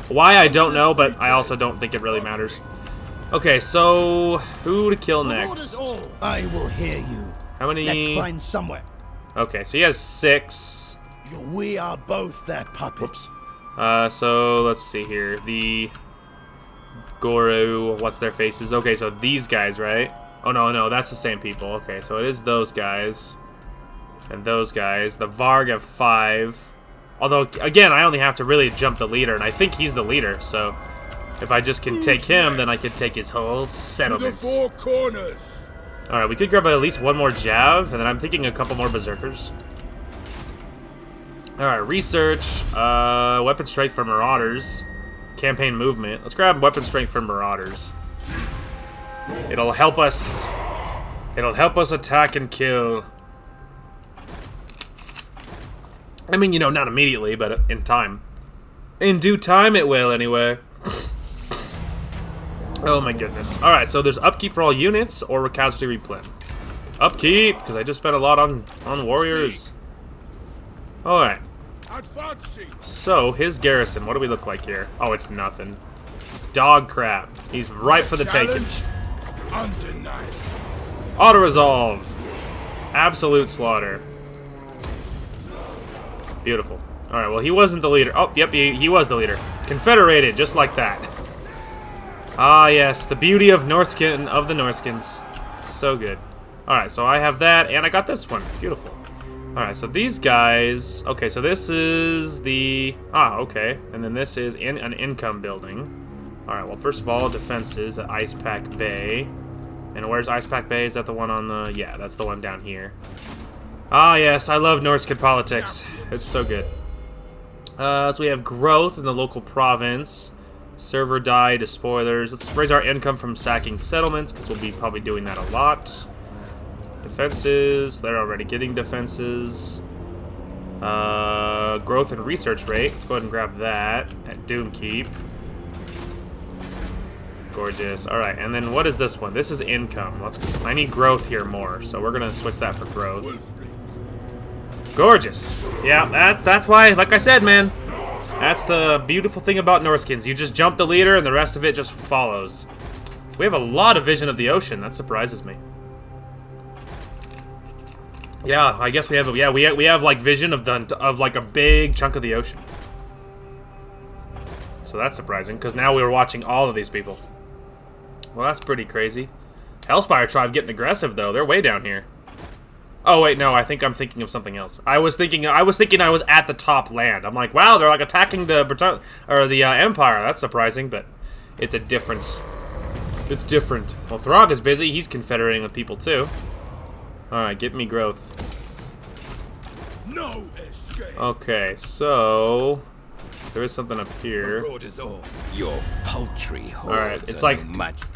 why I don't know, but I also don't think it really matters. Okay, so who to kill next? I will hear you. How many? Let's find somewhere. Okay, so he has 6. We are both their puppets. So let's see here. The Goro, what's their faces? Okay, so these guys, right? Oh, no, that's the same people. Okay, so it is those guys. And those guys. The Varg have 5. Although, again, I only have to really jump the leader, and I think he's the leader, so if I just can take him, then I could take his whole settlement. To the four corners. Alright, we could grab at least one more Jav, and then I'm thinking a couple more Berserkers. Alright, research, weapon strength for Marauders, campaign movement. Let's grab weapon strength for Marauders. It'll help us attack and kill. I mean, you know, not immediately, but in time. In due time it will, anyway. Oh my goodness. Alright, so there's upkeep for all units, or casualty replen. Upkeep, because I just spent a lot on warriors. Alright. So, his garrison, what do we look like here? Oh, it's nothing. It's dog crap. He's ripe for the taking. Undeniable. Auto-resolve. Absolute slaughter. Beautiful. Alright, well, he wasn't the leader. Oh, yep, he was the leader. Confederated, just like that. Ah, yes, the beauty of Norskin, of the Norskins. So good. Alright, so I have that, and I got this one. Beautiful. Alright, so these guys... Okay, so this is the... Ah, okay. And then this is an income building. Alright, well, first of all, defenses at Ice Pack Bay. And where's Ice Pack Bay? Is that the one on the... Yeah, that's the one down here. Ah, yes, I love Norskin politics. It's so good. So we have growth in the local province. Server die to spoilers. Let's raise our income from sacking settlements, because we'll be probably doing that a lot. Defenses. They're already getting defenses. Growth and research rate. Let's go ahead and grab that at Doomkeep. Gorgeous. Alright, and then what is this one? This is income. I need growth here more, so we're gonna switch that for growth. Gorgeous. Yeah, that's why, like I said, man, that's the beautiful thing about Norskins. You just jump the leader and the rest of it just follows. We have a lot of vision of the ocean. That surprises me. Yeah, I guess we have. Yeah, we have like vision of like a big chunk of the ocean. So that's surprising, because now we were watching all of these people. Well, that's pretty crazy. Hellspire tribe getting aggressive though. They're way down here. Oh wait, no, I think I'm thinking of something else. I was thinking I was at the top land. I'm like, wow, they're like attacking the Empire. That's surprising, but it's a different. It's different. Well, Throg is busy. He's confederating with people too. All right, get me growth. No escape. Okay, so there is something up here. Your paltry All right, it's like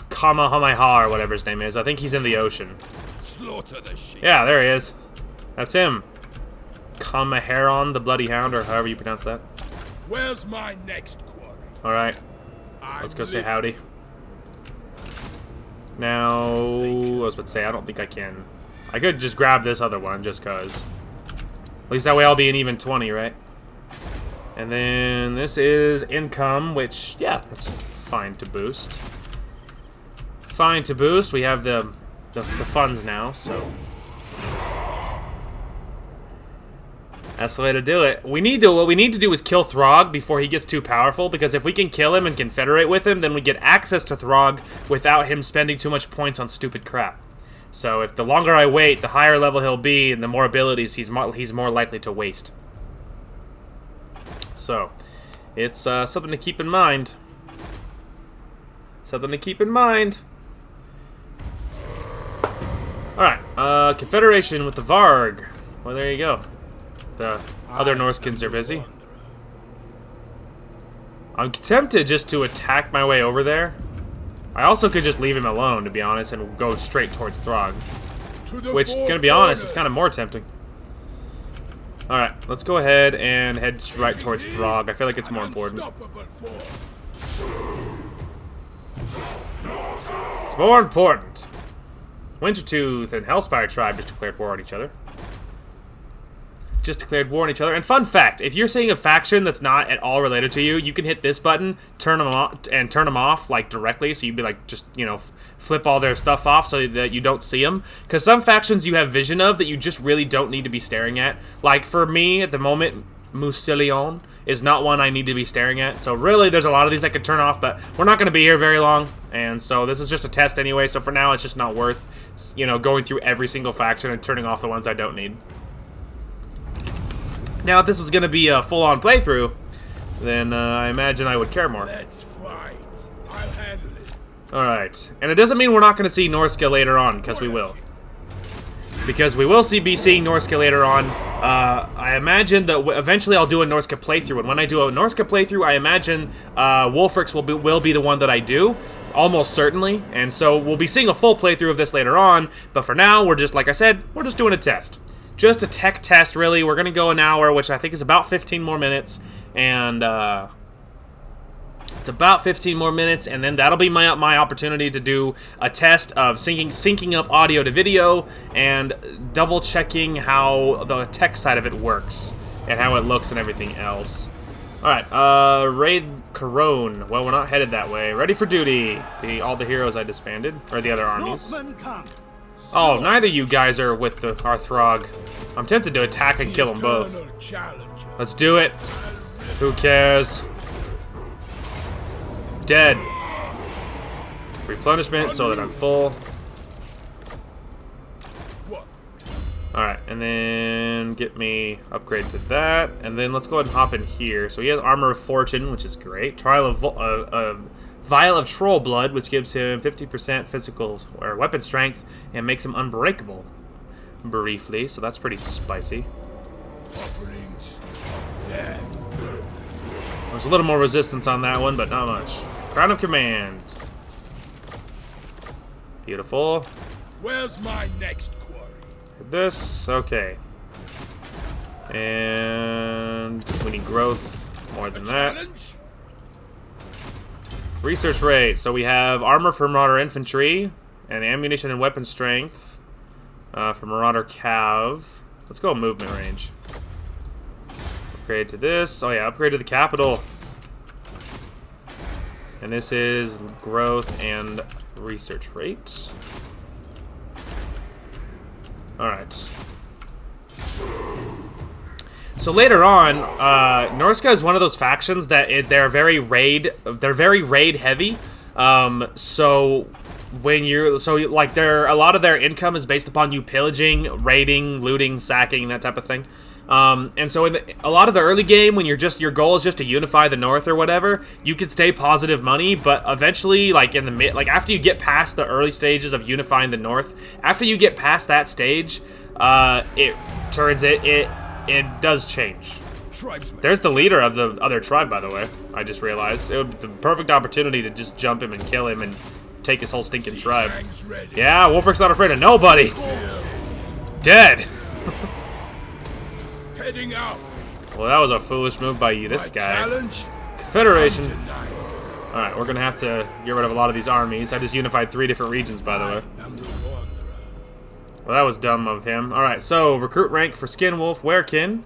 Kamehameha or whatever his name is. I think he's in the ocean. Slaughter the sheep. Yeah, there he is. That's him. Kamaharon, the Bloody Hound, or however you pronounce that. Where's my next quarry? All right, let's go say howdy. Now, I was about to say, I don't think I can. I could just grab this other one, just cause. At least that way I'll be an even 20, right? And then this is income, which, yeah, that's fine to boost. Fine to boost. We have the funds now, so that's the way to do it. What we need to do is kill Throg before he gets too powerful, because if we can kill him and confederate with him, then we get access to Throg without him spending too much points on stupid crap. So if the longer I wait, the higher level he'll be, and the more abilities he's more likely to waste. So it's something to keep in mind. Something to keep in mind. Alright, Confederation with the Varg. Well, there you go. The other Norskins are busy. I'm tempted just to attack my way over there. I also could just leave him alone, to be honest, and go straight towards Throg. Which, gonna be honest, it's kind of more tempting. Alright, let's go ahead and head right towards Throg. I feel like it's more important. It's more important. Wintertooth and Hellspire tribe just declared war on each other. And fun fact, if you're seeing a faction that's not at all related to you, you can hit this button, turn them off like directly, so you'd be like, just, you know, flip all their stuff off so that you don't see them. Because some factions you have vision of that you just really don't need to be staring at. Like for me at the moment, Musilion is not one I need to be staring at. So really, there's a lot of these I could turn off, but we're not going to be here very long, and so this is just a test anyway. So for now, it's just not worth, you know, going through every single faction and turning off the ones I don't need. Now, if this was going to be a full-on playthrough, then I imagine I would care more. Let's fight. I'll handle it. Alright, and it doesn't mean we're not going to see Norska later on, because we will. Because we will be seeing Norska later on. I imagine that eventually I'll do a Norska playthrough, and when I do a Norska playthrough, I imagine Wolfrix will be the one that I do, almost certainly, and so we'll be seeing a full playthrough of this later on, but for now, we're just, like I said, we're just doing a test. Just a tech test, really. We're going to go an hour, which I think is about 15 more minutes, and it's about 15 more minutes, and then that'll be my opportunity to do a test of syncing up audio to video and double-checking how the tech side of it works and how it looks and everything else. Alright, Raid Corone. Well, we're not headed that way. Ready for duty. All the heroes I disbanded, or the other armies. Northmen come. Oh, neither of you guys are with our Throg. I'm tempted to attack and kill them both. Let's do it. Who cares? Dead. Replenishment so that I'm full. Alright, and then get me upgrade to that. And then let's go ahead and hop in here. So he has Armor of Fortune, which is great. Vial of Troll Blood, which gives him 50% physical or weapon strength and makes him unbreakable. Briefly, so that's pretty spicy. Offerings of death. There's a little more resistance on that one, but not much. Crown of Command. Beautiful. Where's my next quarry? This, okay. And we need growth, more than that. Challenge? Research rate. So we have armor for Marauder Infantry, and ammunition and weapon strength for Marauder Cav. Let's go movement range. Upgrade to this. Oh yeah, upgrade to the capital. And this is growth and research rate. Alright. So later on, Norska is one of those factions that they're very raid heavy. So when you're like a lot of their income is based upon you pillaging, raiding, looting, sacking, that type of thing. And so in a lot of the early game, when your goal is just to unify the North or whatever, you can stay positive money, but eventually, like in the after you get past the early stages of unifying the North, after you get past that stage, it does change. There's the leader of the other tribe, by the way. I just realized it would be the perfect opportunity to just jump him and kill him and take his whole stinking tribe. Yeah, Wolfric's not afraid of nobody. Dead. Heading out. Well, that was a foolish move by you, this guy. Confederation. Alright, we're gonna have to get rid of a lot of these armies. I just unified 3 different regions, by the way. Well, that was dumb of him. Alright, so recruit rank for Skinwolf, Werekin,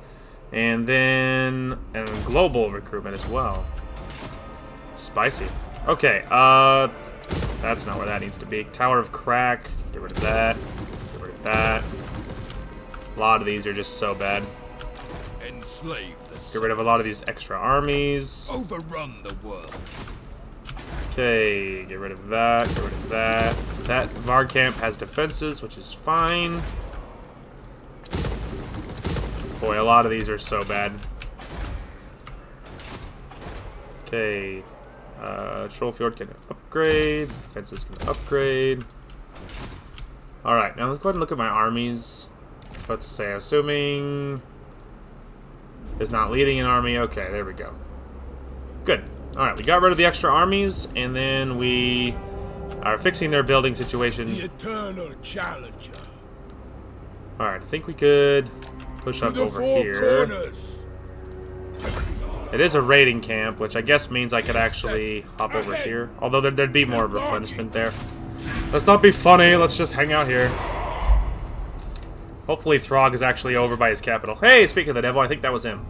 and then global recruitment as well. Spicy. Okay, that's not where that needs to be. Tower of Crack, get rid of that. Get rid of that. A lot of these are just so bad. Enslave the Get rid of a lot of these extra armies. Overrun the world. Okay, get rid of that, get rid of that. That Varg camp has defenses, which is fine. Boy, a lot of these are so bad. Okay, Trollfjord can upgrade, defenses can upgrade. Alright, now let's go ahead and look at my armies. I was about to say, assuming is not leading an army. Okay, there we go. Good. Alright, we got rid of the extra armies, and then we are fixing their building situation. The eternal challenger. Alright, I think we could push up over here. Corners. It is a raiding camp, which I guess means I could actually hop over here. Although there'd be more replenishment there. Let's not be funny, let's just hang out here. Hopefully Throg is actually over by his capital. Hey, speaking of the devil, I think that was him.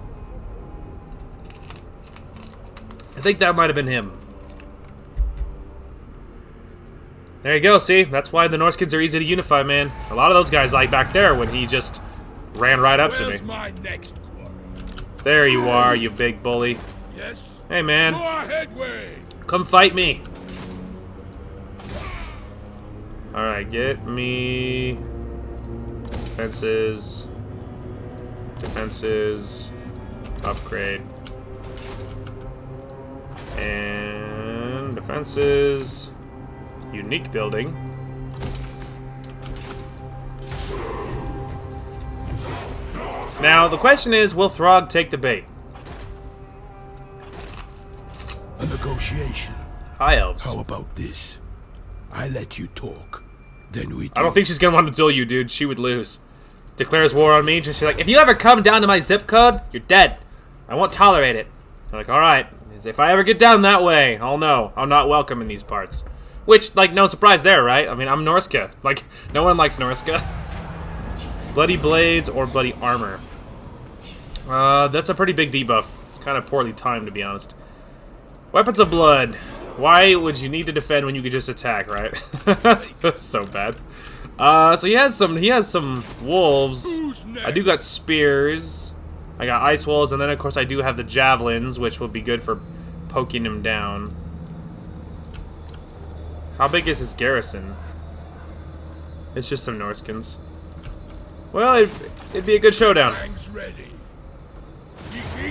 I think that might have been him. There you go, see? That's why the Norskins are easy to unify, man. A lot of those guys like back there when he just ran right up to me. Where's my next quarry? There you are, you big bully. Yes. Hey, man. More headway. Come fight me. Alright, get me... Defenses. Defenses. Upgrade. And defenses. Unique building. Now, the question is, will Throg take the bait? A negotiation. High elves. How about this? I let you talk. Then we do. I don't think she's gonna want to duel you, dude. She would lose. Declares war on me. Just like, if you ever come down to my zip code, you're dead. I won't tolerate it. I'm like, alright. If I ever get down that way, I'll know. I'm not welcome in these parts. Which, like, no surprise there, right? I mean, I'm Norska. Like, no one likes Norska. Bloody blades or bloody armor. That's a pretty big debuff. It's kind of poorly timed, to be honest. Weapons of blood. Why would you need to defend when you could just attack, right? That's so bad. So he has some wolves. I do got spears. I got ice wolves, and then of course I do have the javelins, which will be good for poking him down. How big is his garrison? It's just some Norskins. Well, it'd be a good showdown. Ready.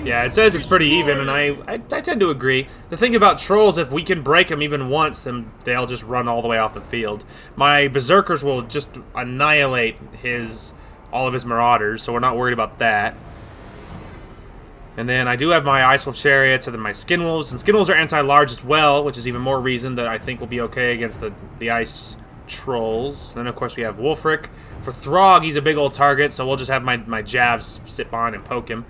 Yeah, it says it's pretty even, and I tend to agree. The thing about trolls, if we can break them even once, then they'll just run all the way off the field. My berserkers will just annihilate all of his marauders, so we're not worried about that. And then I do have my Ice Wolf chariots, and then my Skin Wolves, and Skin Wolves are anti-large as well, which is even more reason that I think will be okay against the ice trolls. And then of course we have Wulfric. For Throg, he's a big old target, so we'll just have my jabs sit on and poke him.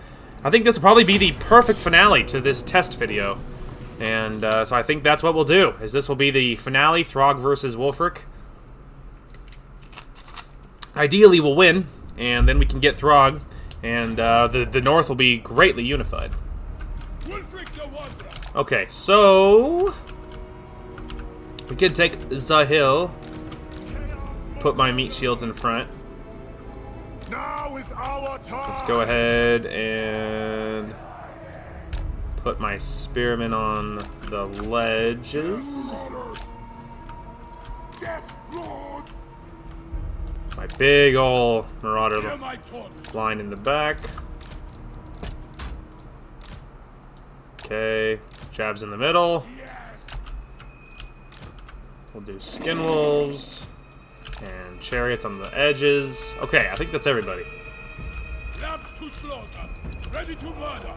I think this will probably be the perfect finale to this test video. And so I think that's what we'll do, is this will be the finale, Throg versus Wulfric. Ideally we'll win, and then we can get Throg, and the North will be greatly unified. Okay, so we could take Zahil, put my meat shields in front. Now is our time. Let's go ahead and put my spearmen on the ledges. Yes, Lord. My big ol' marauder line in the back. Okay, jabs in the middle. We'll do skin wolves and chariots on the edges. Okay, I think that's everybody. Lambs to slaughter, ready to murder.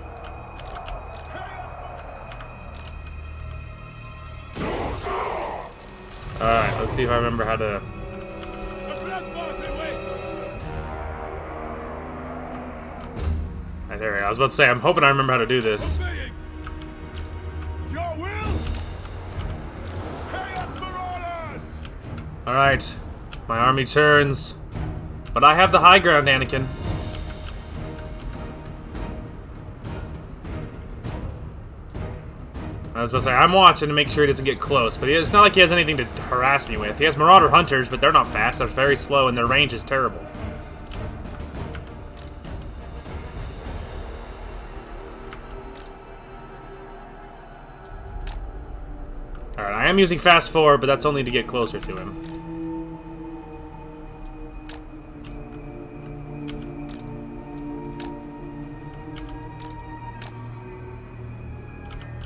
Alright, let's see if I remember how to... Right, there we go. I was about to say, I'm hoping I remember how to do this. Your will. Chaos Marauders. Alright, my army turns. But I have the high ground, Anakin. I was about to say, I'm watching to make sure he doesn't get close, but it's not like he has anything to harass me with. He has Marauder Hunters, but they're not fast. They're very slow, and their range is terrible. Alright, I am using fast forward, but that's only to get closer to him.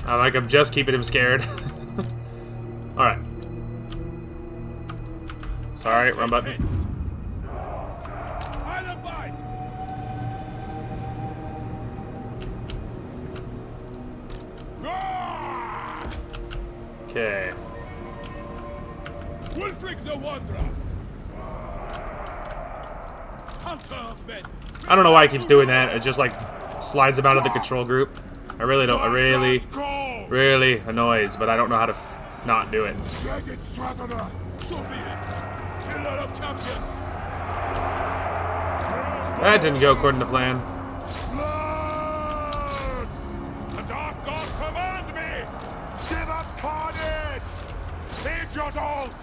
I'm just keeping him scared. Alright. Sorry, wrong button. Okay. Wulfric the Wanderer. Hunter of men. I don't know why he keeps doing that. It just like slides him out of the control group. I really don't. Really annoys, but I don't know how to not do it. So be it. Killer of champions. That didn't go according to plan. Blood! The Dark God command me! Give us carnage! Feed your souls!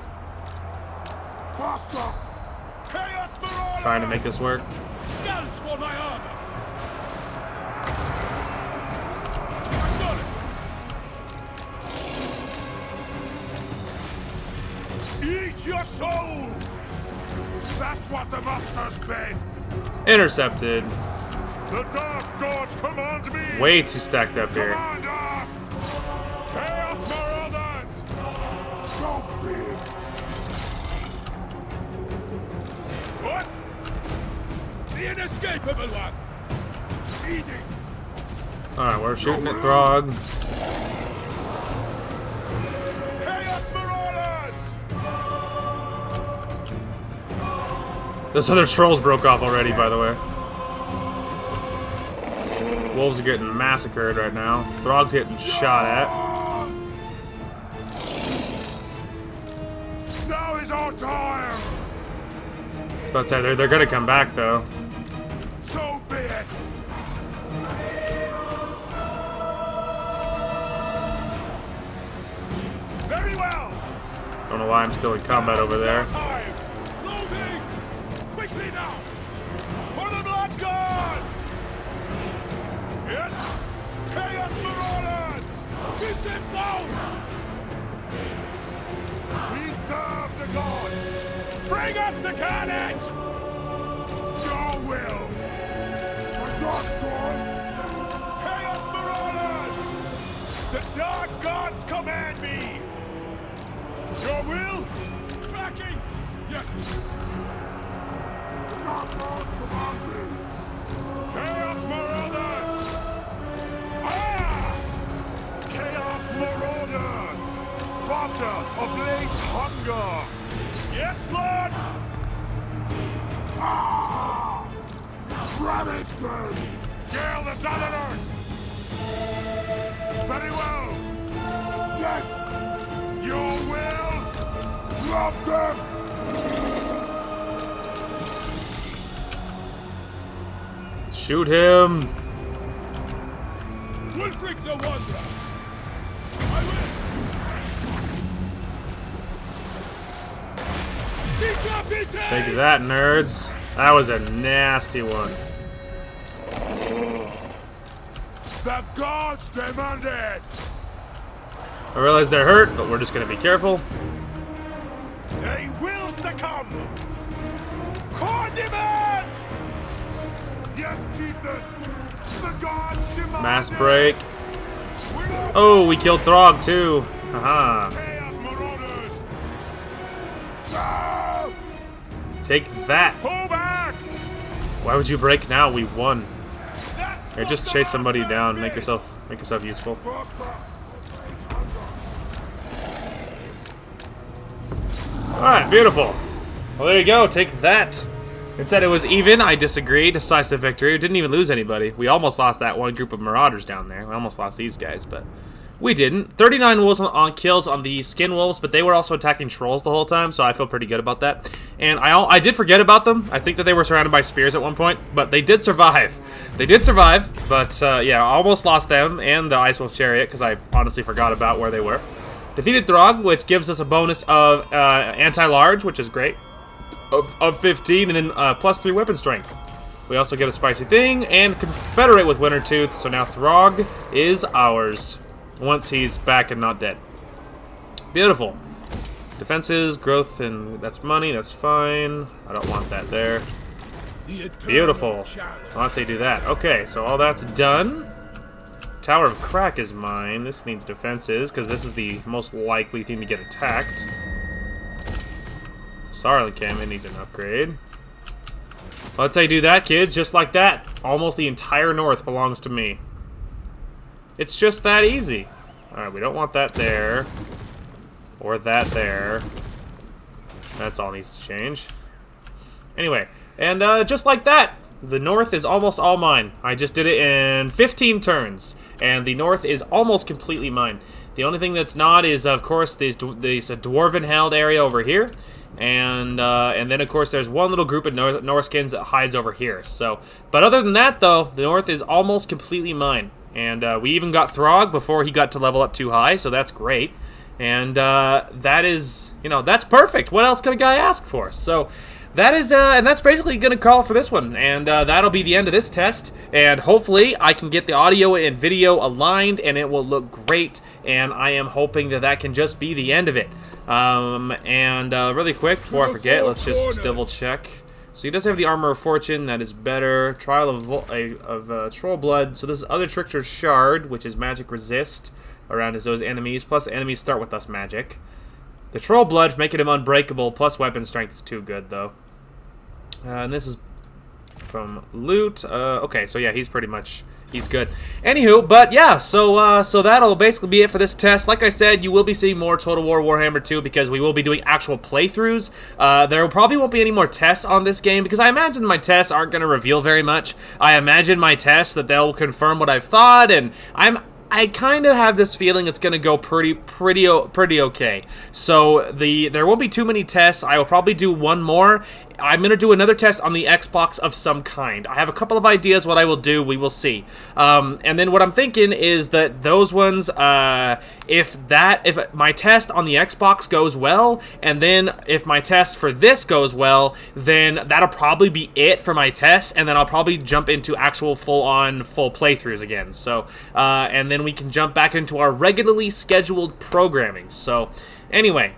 Faster! Chaos Marauders! Trying to make this work. Scouts for my armor. Eat your souls! That's what the masters bid! Intercepted. The dark gods command me! Way too stacked up here. Command us! Chaos Marauders! So big! What? The inescapable one! Feeding! Alright, we're shooting at Throg. Chaos Marauders! Those other trolls broke off already, by the way. Wolves are getting massacred right now. Throg's getting shot at. Now is our time! But they're gonna come back though. So be it! Very well! Don't know why I'm still in combat over there. Time! Loading! Quickly now! For the Blood God! Yes! Chaos Marauders! Kiss him down! We serve the gods! Bring us the carnage! Your will! The gods gone! Chaos Marauders! The dark gods command me! Your will? Tracking! Yes! The dark gods command me! Chaos Marauders! Ah! Chaos Marauders! Faster of Blade's hunger! Yes, Lord! Ah! Ravage them! Gale the Southern! Very well! Yes! Your will! Drop them! Shoot him! Wulfric the Wanderer! I will! Decapitate! Take that, nerds. That was a nasty one. The gods demand it! I realize they're hurt, but we're just gonna be careful. They will succumb! Court demands! Yes, chieftain! The gods demand Mass it! break. We're Oh, we killed Throg too. Haha. Chaos Marauders! No! Take that. Pull back! Why would you break now? We won. That's Here, what just the chase somebody monsters down. did! Make yourself useful. Alright, beautiful. Well, there you go. Take that. It said it was even. I disagree. Decisive victory. We didn't even lose anybody. We almost lost that one group of marauders down there. We almost lost these guys, but we didn't. 39 wolves on kills on the skin wolves, but they were also attacking trolls the whole time, so I feel pretty good about that. And I did forget about them. I think that they were surrounded by spears at one point, but they did survive. They did survive, but yeah, almost lost them and the Ice Wolf Chariot, because I honestly forgot about where they were. Defeated Throg, which gives us a bonus of anti-large, which is great, of 15, and then +3 weapon strength. We also get a spicy thing, and Confederate with Winter Tooth, so now Throg is ours, once he's back and not dead. Beautiful. Defenses, growth, and that's money, that's fine. I don't want that there. The eternal Beautiful. challenge. Let's say do that. Okay, so all that's done. Tower of Crack is mine. This needs defenses, because this is the most likely thing to get attacked. Sarlingham needs an upgrade. Let's say do that, kids, just like that. Almost the entire north belongs to me. It's just that easy. Alright, we don't want that there. Or that there. That's all needs to change. Anyway, and just like that, the north is almost all mine. I just did it in 15 turns, and the north is almost completely mine. The only thing that's not is, of course, this dwarven-held area over here, and then, of course, there's one little group of Norskins that hides over here. So, but other than that, though, the north is almost completely mine. And we even got Throg before he got to level up too high, so that's great. And that is, you know, that's perfect. What else could a guy ask for? So that is, and that's basically going to call for this one. And that'll be the end of this test. And hopefully I can get the audio and video aligned, and it will look great. And I am hoping that that can just be the end of it. Really quick, before I forget, let's just double check. So he does have the Armor of Fortune, that is better. Trial of Troll Blood. So this is Other Trickster's Shard, which is magic resist around those enemies. Plus the enemies start with us magic. The Troll Blood, making him unbreakable, plus weapon strength is too good, though. And this is from loot. Okay, so yeah, he's pretty much... he's good. Anywho, but yeah, so that'll basically be it for this test. Like I said, you will be seeing more Total War Warhammer 2 because we will be doing actual playthroughs. There probably won't be any more tests on this game because I imagine my tests aren't going to reveal very much. I imagine my tests that they'll confirm what I've thought, and I kind of have this feeling it's going to go pretty okay. So there won't be too many tests. I will probably do one more. I'm going to do another test on the Xbox of some kind. I have a couple of ideas what I will do. We will see. And then what I'm thinking is that those ones, if my test on the Xbox goes well, and then if my test for this goes well, then that'll probably be it for my tests, and then I'll probably jump into actual full playthroughs again. So, and then we can jump back into our regularly scheduled programming. So, anyway.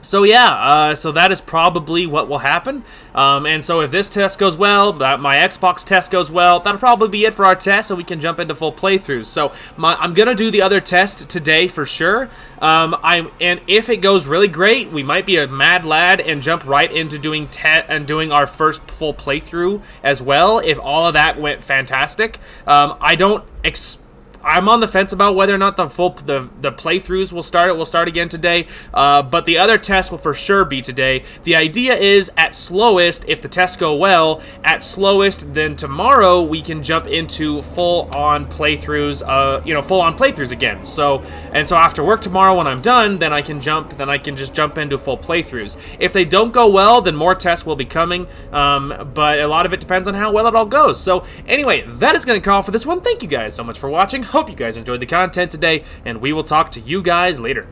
So yeah, so that is probably what will happen, and so if this test goes well, my Xbox test goes well, that'll probably be it for our test, and we can jump into full playthroughs. So I'm gonna do the other test today for sure, and if it goes really great, we might be a mad lad and jump right into doing our first full playthrough as well. If all of that went fantastic, I'm on the fence about whether or not the playthroughs will start. It will start again today, but the other test will for sure be today. The idea is, at slowest, if the tests go well, at slowest, then tomorrow we can jump into full-on playthroughs. Full-on playthroughs again. So after work tomorrow, when I'm done, then I can just jump into full playthroughs. If they don't go well, then more tests will be coming. But a lot of it depends on how well it all goes. So anyway, that is going to call for this one. Thank you guys so much for watching. Hope you guys enjoyed the content today, and we will talk to you guys later.